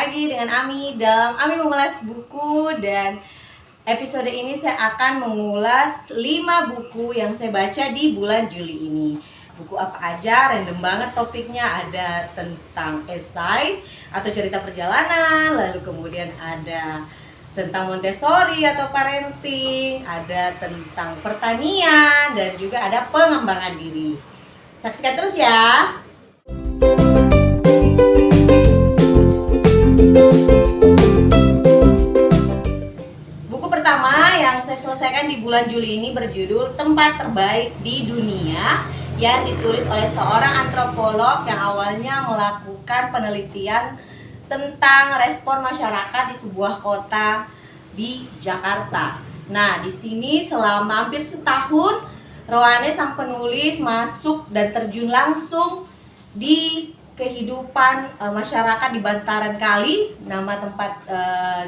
lagi dengan Ami dalam Ami mengulas buku, dan episode ini saya akan mengulas 5 buku yang saya baca di bulan Juli ini. Buku apa aja, random banget topiknya, ada tentang esai atau cerita perjalanan, lalu kemudian ada tentang Montessori atau parenting, ada tentang pertanian, dan juga ada pengembangan diri. Saksikan terus ya. Buku pertama yang saya selesaikan di bulan Juli ini berjudul Tempat Terbaik di Dunia, yang ditulis oleh seorang antropolog yang awalnya melakukan penelitian tentang respon masyarakat di sebuah kota di Jakarta. Nah, di sini selama hampir setahun, Rohane sang penulis masuk dan terjun langsung di kehidupan masyarakat di bantaran kali. Nama tempat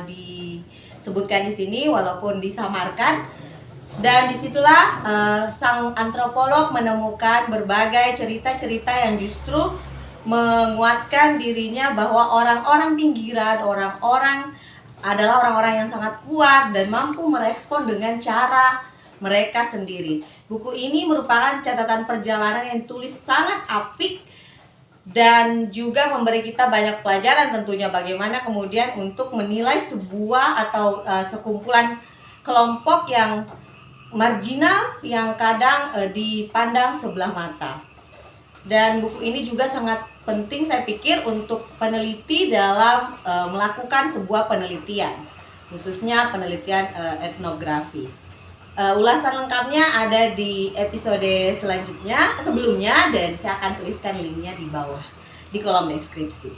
disebutkan di sini walaupun disamarkan. Dan disitulah sang antropolog menemukan berbagai cerita-cerita yang justru menguatkan dirinya bahwa orang-orang pinggiran, orang-orang adalah orang-orang yang sangat kuat dan mampu merespon dengan cara mereka sendiri. Buku ini merupakan catatan perjalanan yang ditulis sangat apik dan juga memberi kita banyak pelajaran tentunya bagaimana kemudian untuk menilai sebuah atau sekumpulan kelompok yang marginal yang kadang dipandang sebelah mata. Dan buku ini juga sangat penting saya pikir untuk peneliti dalam melakukan sebuah penelitian, khususnya penelitian etnografi. Ulasan lengkapnya ada di episode sebelumnya, dan saya akan tuliskan linknya di bawah di kolom deskripsi.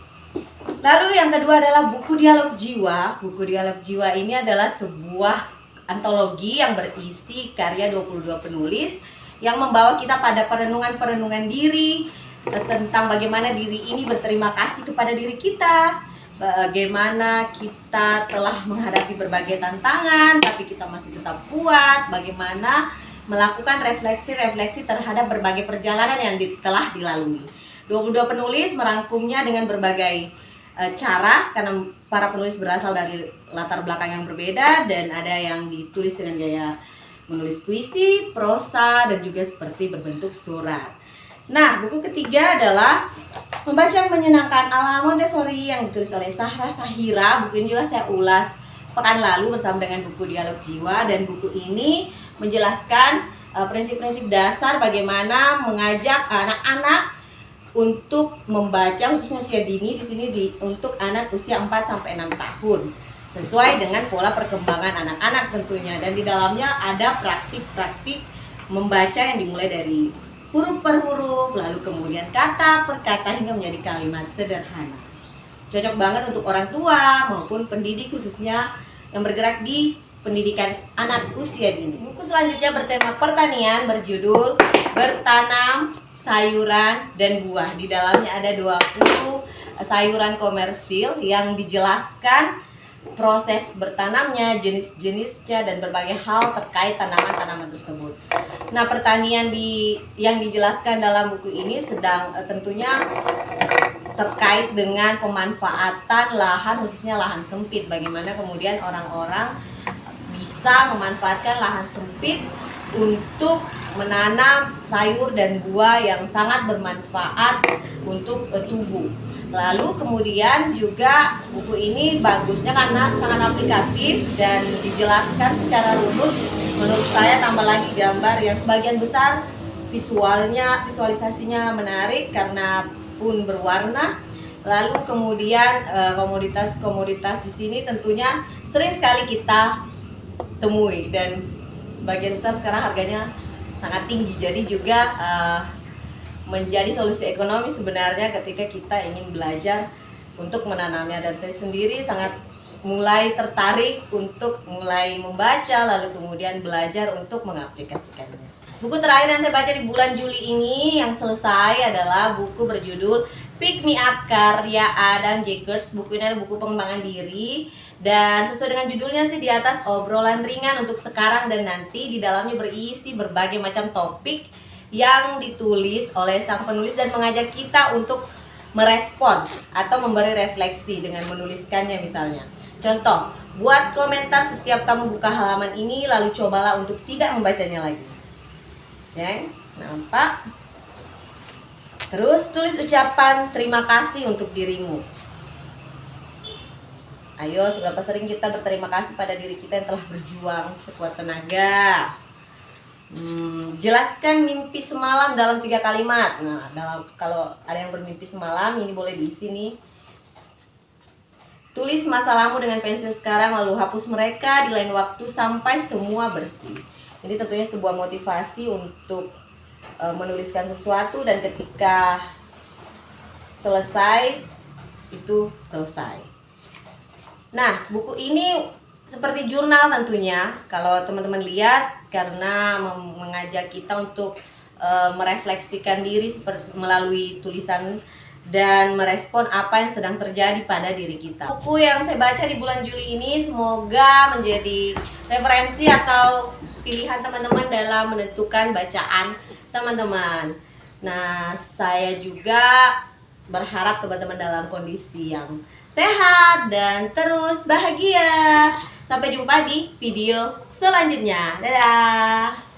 Lalu yang kedua adalah buku Dialog Jiwa. Buku Dialog Jiwa ini adalah sebuah antologi yang berisi karya 22 penulis yang membawa kita pada perenungan-perenungan diri tentang bagaimana diri ini berterima kasih kepada diri kita, bagaimana kita telah menghadapi berbagai tantangan tapi kita masih tetap kuat, bagaimana melakukan refleksi-refleksi terhadap berbagai perjalanan yang telah dilalui. 22 penulis merangkumnya dengan berbagai cara karena para penulis berasal dari latar belakang yang berbeda, dan ada yang ditulis dengan gaya menulis puisi, prosa, dan juga seperti berbentuk surat. Nah, buku ketiga adalah Membaca yang Menyenangkan ala Montessori yang ditulis oleh Sahra Sahira. Buku ini juga saya ulas pekan lalu bersama dengan buku Dialog Jiwa, dan buku ini menjelaskan prinsip-prinsip dasar bagaimana mengajak anak-anak untuk membaca, khususnya usia dini di sini untuk anak usia 4 sampai 6 tahun. Sesuai dengan pola perkembangan anak-anak tentunya, dan di dalamnya ada praktik-praktik membaca yang dimulai dari huruf per huruf, lalu kemudian kata per kata hingga menjadi kalimat sederhana. Cocok banget untuk orang tua maupun pendidik, khususnya yang bergerak di pendidikan anak usia dini. Buku selanjutnya bertema pertanian, berjudul Bertanam Sayuran dan Buah. Di dalamnya ada 20 sayuran komersil yang dijelaskan proses bertanamnya, jenis-jenisnya, dan berbagai hal terkait tanaman-tanaman tersebut. Nah, pertanian yang dijelaskan dalam buku ini sedang tentunya terkait dengan pemanfaatan lahan, khususnya lahan sempit. Bagaimana kemudian orang-orang bisa memanfaatkan lahan sempit untuk menanam sayur dan buah yang sangat bermanfaat untuk tubuh. Lalu kemudian juga buku ini bagusnya karena sangat aplikatif dan dijelaskan secara runut. Menurut saya tambah lagi gambar yang sebagian besar visualisasinya menarik karena pun berwarna. Lalu kemudian komoditas-komoditas di sini tentunya sering sekali kita temui, dan sebagian besar sekarang harganya sangat tinggi. Jadi juga menjadi solusi ekonomi sebenarnya ketika kita ingin belajar untuk menanamnya. Dan saya sendiri sangat mulai tertarik untuk mulai membaca, lalu kemudian belajar untuk mengaplikasikannya. Buku terakhir yang saya baca di bulan Juli ini yang selesai adalah buku berjudul Pick Me Up karya Adam Jacques. Buku ini adalah buku pengembangan diri, dan sesuai dengan judulnya sih di atas, obrolan ringan untuk sekarang dan nanti. Di dalamnya berisi berbagai macam topik yang ditulis oleh sang penulis dan mengajak kita untuk merespon atau memberi refleksi dengan menuliskannya misalnya. Contoh, buat komentar setiap kamu buka halaman ini, lalu cobalah untuk tidak membacanya lagi. Ya, nampak? Terus tulis ucapan terima kasih untuk dirimu. Ayo, seberapa sering kita berterima kasih pada diri kita yang telah berjuang sekuat tenaga. Jelaskan mimpi semalam dalam 3 kalimat. Nah, kalau ada yang bermimpi semalam, ini boleh diisi nih. Tulis masalahmu dengan pensil sekarang, lalu hapus mereka di lain waktu sampai semua bersih. Jadi tentunya sebuah motivasi untuk menuliskan sesuatu, dan ketika selesai, itu selesai. Nah, buku ini seperti jurnal tentunya, kalau teman-teman lihat, karena mengajak kita untuk merefleksikan diri melalui tulisan dan merespon apa yang sedang terjadi pada diri kita. Buku yang saya baca di bulan Juli ini semoga menjadi referensi atau pilihan teman-teman dalam menentukan bacaan teman-teman. Nah, saya juga berharap teman-teman dalam kondisi yang sehat dan terus bahagia. Sampai jumpa di video selanjutnya. Dadah!